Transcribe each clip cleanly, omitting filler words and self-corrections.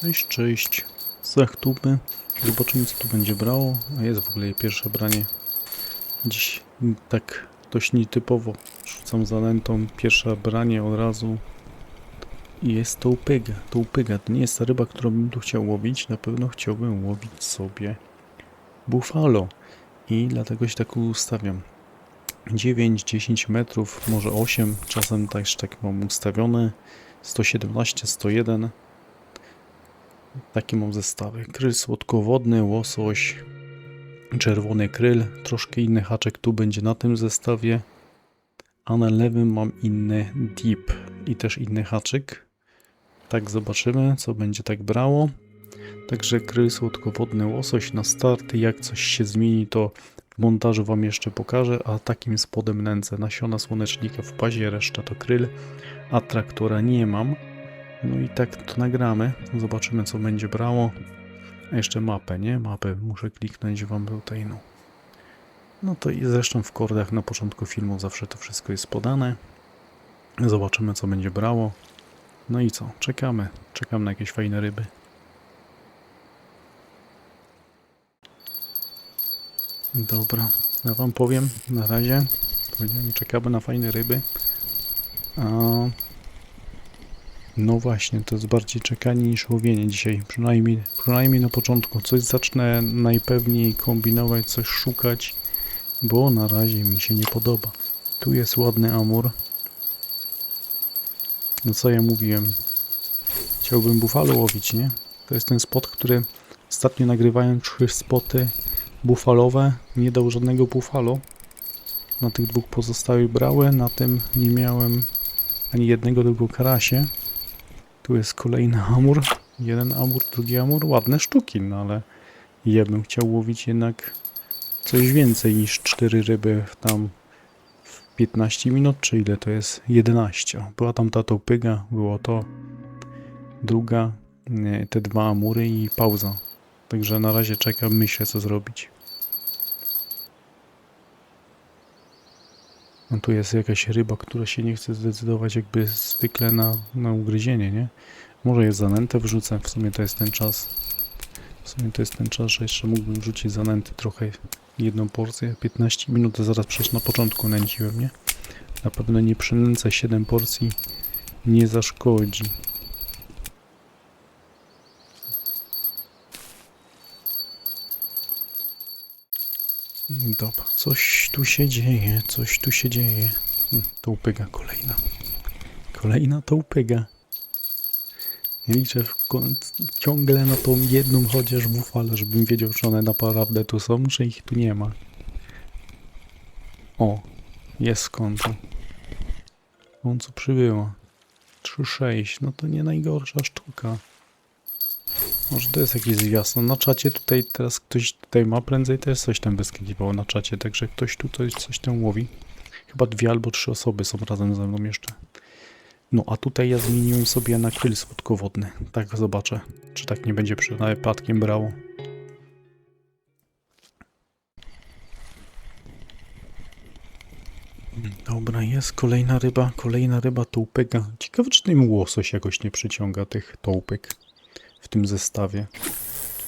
Cześć, cześć. Zachtuby. Zobaczymy, co tu będzie brało. A jest w ogóle pierwsze branie. Dziś tak dość nietypowo rzucam zanętą. Pierwsze branie od razu. I jest to upyga. To upyga. To nie jest ta ryba, którą bym tu chciał łowić. Na pewno chciałbym łowić sobie buffalo. I dlatego się tak ustawiam. 9-10 metrów, może 8. Czasem też tak mam ustawione. 117, 101. Takie mam zestawy. Kryl słodkowodny, łosoś, czerwony kryl. Troszkę inny haczek tu będzie na tym zestawie. A na lewym mam inny dip i też inny haczyk. Tak zobaczymy, co będzie tak brało. Także kryl słodkowodny, łosoś na start. Jak coś się zmieni, to w montażu wam jeszcze pokażę. A takim spodem nędzę nasiona słonecznika w pazie, reszta to kryl. A traktora nie mam. No i tak to nagramy. Zobaczymy, co będzie brało. A jeszcze mapę, nie? Mapę muszę kliknąć wam tutaj, no. No to i zresztą w kordach na początku filmu zawsze to wszystko jest podane. Zobaczymy, co będzie brało. No i co? Czekamy. Czekam na jakieś fajne ryby. Dobra, ja wam powiem na razie. Powiedziałem, czekamy na fajne ryby. No właśnie, to jest bardziej czekanie niż łowienie dzisiaj. Przynajmniej na początku. Coś zacznę najpewniej kombinować, coś szukać, bo na razie mi się nie podoba. Tu jest ładny amur. No co ja mówiłem? Chciałbym buffalo łowić, nie? To jest ten spot, który ostatnio nagrywałem 3 spoty buffalowe. Nie dał żadnego buffalo. Na tych dwóch pozostałych brały. Na tym nie miałem ani jednego, tylko karasie. Tu jest kolejny amur. Jeden amur, drugi amur. Ładne sztuki, no ale ja bym chciał łowić jednak coś więcej niż 4 ryby tam w 15 minut, czy ile to jest? 11. Była tam ta tołpyga, było to druga, te 2 amury i pauza. Także na razie czekam, myślę, co zrobić. No tu jest jakaś ryba, która się nie chce zdecydować jakby zwykle na ugryzienie, nie? Może jest zanętę wrzucę, w sumie to jest ten czas. Że jeszcze mógłbym wrzucić zanęty trochę, jedną porcję, 15 minut, to zaraz przecież na początku nęciłem, nie? Na pewno nie przynęcę 7 porcji, nie zaszkodzi. Dobra, coś tu się dzieje, coś tu się dzieje. Tołpyga kolejna. Kolejna tołpyga. Liczę ciągle na tą jedną chociaż bufalę, żebym wiedział, czy one naprawdę tu są, czy ich tu nie ma. O, jest w końcu. W końcu przybyła. 3,6, no to nie najgorsza sztuka. Może to jest jakiś zwiastun. Na czacie tutaj teraz ktoś tutaj ma, prędzej też coś tam wyskakiwało na czacie, także ktoś tutaj coś tam łowi. Chyba 2 albo 3 osoby są razem ze mną jeszcze. No a tutaj ja zmieniłem sobie na kryl słodkowodny. Tak zobaczę, czy tak nie będzie przypadkiem brało. Dobra, jest kolejna ryba tołpyka. Ciekawe, czy ten łosoś jakoś nie przyciąga tych tołpyk w tym zestawie.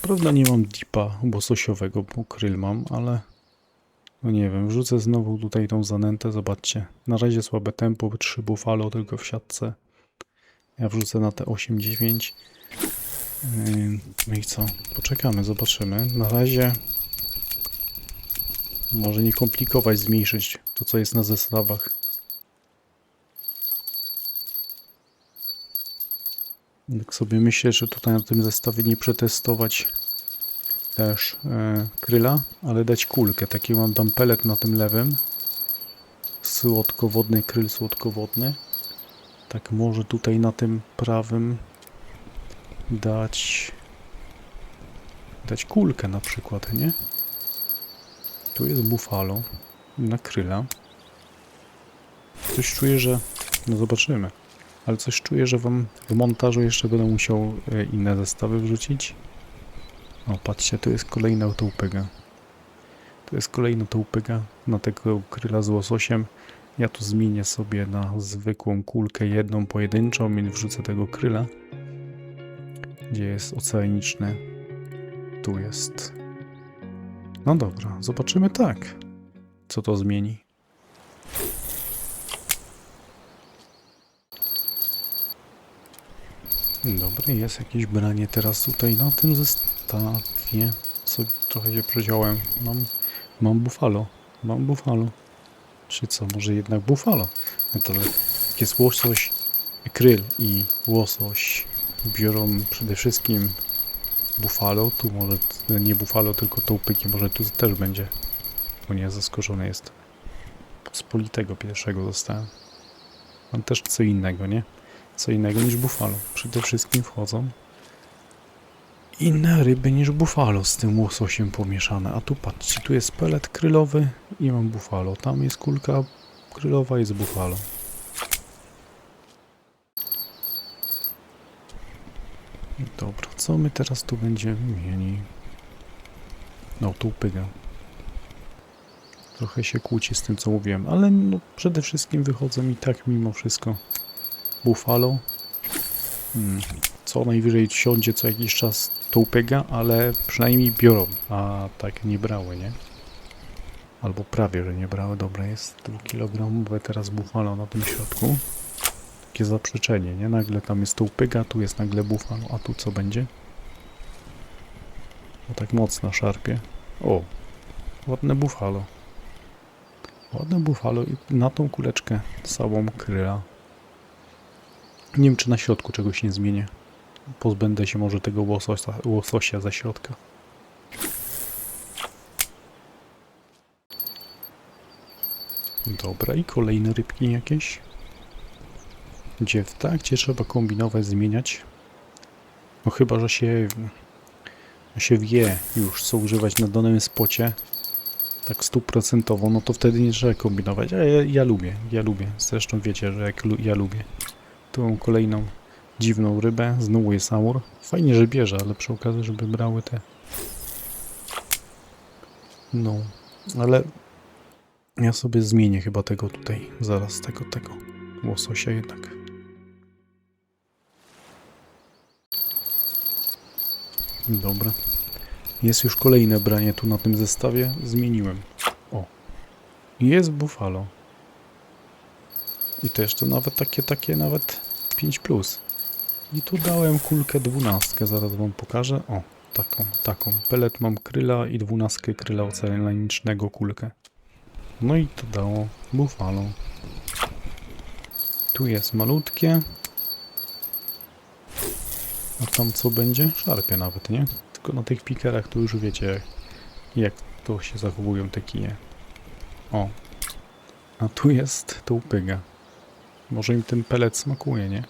Prawda, nie mam dipa łososiowego, bo kryl mam, ale no nie wiem, wrzucę znowu tutaj tą zanętę, zobaczcie. Na razie słabe tempo, 3 buffalo tylko w siatce. Ja wrzucę na te 8-9. No i co? Poczekamy, zobaczymy. Na razie może nie komplikować, zmniejszyć to, co jest na zestawach. Tak sobie myślę, że tutaj na tym zestawie nie przetestować też kryla, ale dać kulkę. Taki mam tam pelet na tym lewym. Słodkowodny kryl słodkowodny. Tak może tutaj na tym prawym dać kulkę na przykład, nie? Tu jest buffalo na kryla. Coś czuję, że... No zobaczymy. Ale coś czuję, że wam w montażu jeszcze będę musiał inne zestawy wrzucić. O, patrzcie, tu jest kolejna tołpyga. Tu jest kolejna tołpyga na tego kryla z łososiem. Ja tu zmienię sobie na zwykłą kulkę jedną pojedynczą i wrzucę tego kryla. Gdzie jest oceaniczny? Tu jest. No dobra, zobaczymy tak, co to zmieni. Dobra, jest jakieś branie teraz tutaj na tym zestawie. Co, trochę się przeciąłem. Mam buffalo. Mam buffalo. Czy co, może jednak buffalo? No to jak jest łosoś, kryl i łosoś biorą przede wszystkim buffalo, tu może nie buffalo, tylko tołpyki, może tu też będzie. Bo nie, zaskoczony jest. Spolitego pierwszego dostałem. Mam też co innego, nie? Co innego niż buffalo. Przede wszystkim wchodzą inne ryby niż buffalo z tym łososiem pomieszane. A tu patrzcie, tu jest pelet krylowy i mam buffalo. Tam jest kulka krylowa i jest buffalo. Dobra, co my teraz tu będziemy mieli? No, tu pyga. Trochę się kłóci z tym, co mówiłem, ale no, przede wszystkim wychodzą mi tak mimo wszystko buffalo. Co najwyżej siądzie co jakiś czas tołpyga, ale przynajmniej biorą, a tak nie brały, nie? Albo prawie, że nie brały. Dobra, jest 2-kilogramowe teraz buffalo na tym środku. Takie zaprzeczenie, nie? Nagle tam jest tołpyga, tu jest nagle buffalo, a tu co będzie? O, tak mocno szarpie. O, ładne buffalo. Ładne buffalo i na tą kuleczkę całą kryla. Nie wiem, czy na środku czegoś nie zmienię. Pozbędę się może tego łososia ze środka. Dobra, i kolejne rybki jakieś. Gdzie trzeba kombinować, zmieniać. No chyba, że się wie już, co używać na danym spocie. Tak 100%, no to wtedy nie trzeba kombinować. A ja lubię. Zresztą wiecie, że ja lubię. Tu mam kolejną dziwną rybę. Znowu jest amur. Fajnie, że bierze, ale przy okazji, żeby brały te... No, ale ja sobie zmienię chyba tego tutaj. Zaraz tego łososia jednak. Dobra. Jest już kolejne branie tu na tym zestawie. Zmieniłem. O. Jest buffalo. I to jeszcze nawet takie nawet 5+. I tu dałem kulkę 12. Zaraz wam pokażę. O, taką. Pelet mam kryla i 12 kryla oceanicznego kulkę. No i to dało buffalo. Tu jest malutkie. A tam co będzie? Szarpie nawet, nie? Tylko na tych pikerach to już wiecie, jak to się zachowują te kije. O. A tu jest tołpyga. Może im ten pelet smakuje, nie?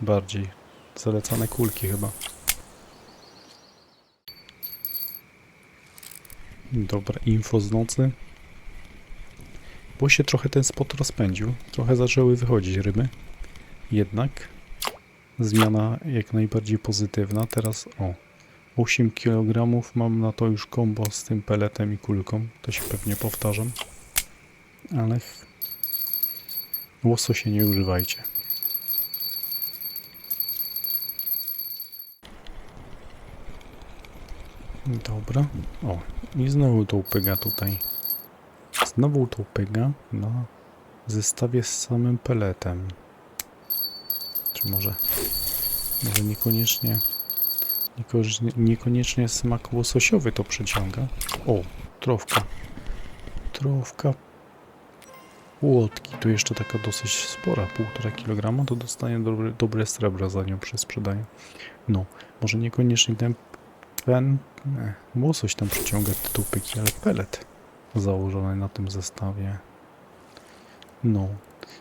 Bardziej. Zalecane kulki chyba. Dobra, info z nocy. Bo się trochę ten spot rozpędził. Trochę zaczęły wychodzić ryby. Jednak zmiana jak najbardziej pozytywna. Teraz 8 kg mam na to już kombo z tym peletem i kulką. To się pewnie powtarzam. Ale łososie nie używajcie. Dobra. O, i znowu tołpyga tutaj. Znowu tołpyga na zestawie z samym peletem. Czy może niekoniecznie smak łososiowy to przyciąga. O, trofka. Trofka płotki. Tu jeszcze taka dosyć spora, 1,5 kg, to dostanie dobre srebra za nią przy sprzedaniu. No, może niekoniecznie ten łosoś tam przyciąga te tupyki, ale pelet założony na tym zestawie. No,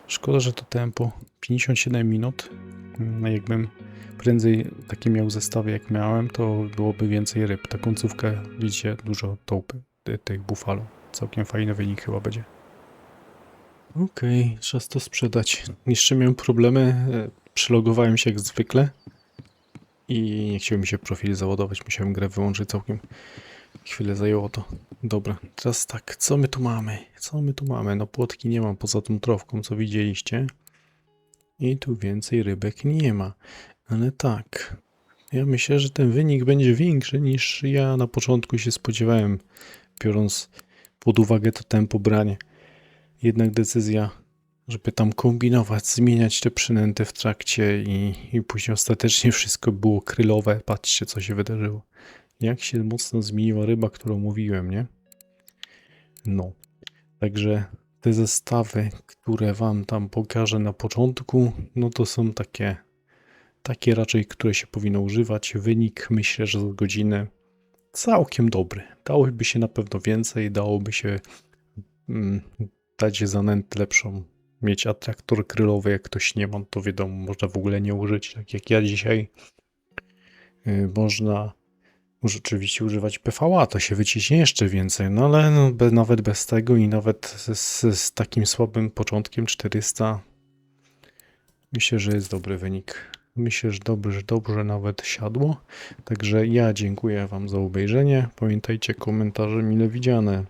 szkoda, że to tempo 57 minut. Jakbym prędzej takie miał zestawy jak miałem, to byłoby więcej ryb. Ta końcówka, widzicie, dużo tołpy, tych buffalo. Całkiem fajny wynik chyba będzie. Okej, czas to sprzedać. Jeszcze miałem problemy, przylogowałem się jak zwykle i nie chciał mi się profil załadować, musiałem grę wyłączyć całkiem. Chwilę zajęło to. Dobra, teraz tak, co my tu mamy? No płotki nie mam poza tą trofką, co widzieliście. I tu więcej rybek nie ma. Ale tak, Ja myślę, że ten wynik będzie większy niż ja na początku się spodziewałem, biorąc pod uwagę to tempo branie. Jednak decyzja, żeby tam kombinować, zmieniać te przynęty w trakcie i później ostatecznie wszystko było krylowe. Patrzcie, co się wydarzyło. Jak się mocno zmieniła ryba, którą mówiłem, nie? No, także te zestawy, które wam tam pokażę na początku, no to są takie raczej, które się powinno używać. Wynik myślę, że za godzinę całkiem dobry. Dałoby się na pewno więcej, dałoby się dać zanętę lepszą, mieć atraktor krylowy, jak ktoś nie ma, to wiadomo, można w ogóle nie użyć, tak jak ja dzisiaj. Można rzeczywiście używać PVA, to się wyciśnie jeszcze więcej, no ale no, nawet bez tego i nawet z takim słabym początkiem 400 myślę, że jest dobry wynik. Myślę, że dobrze nawet siadło. Także ja dziękuję wam za obejrzenie. Pamiętajcie, komentarze mile widziane.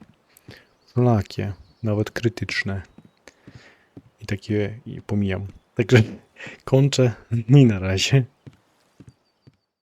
Wszelakie, nawet krytyczne. I takie pomijam. Także kończę i na razie.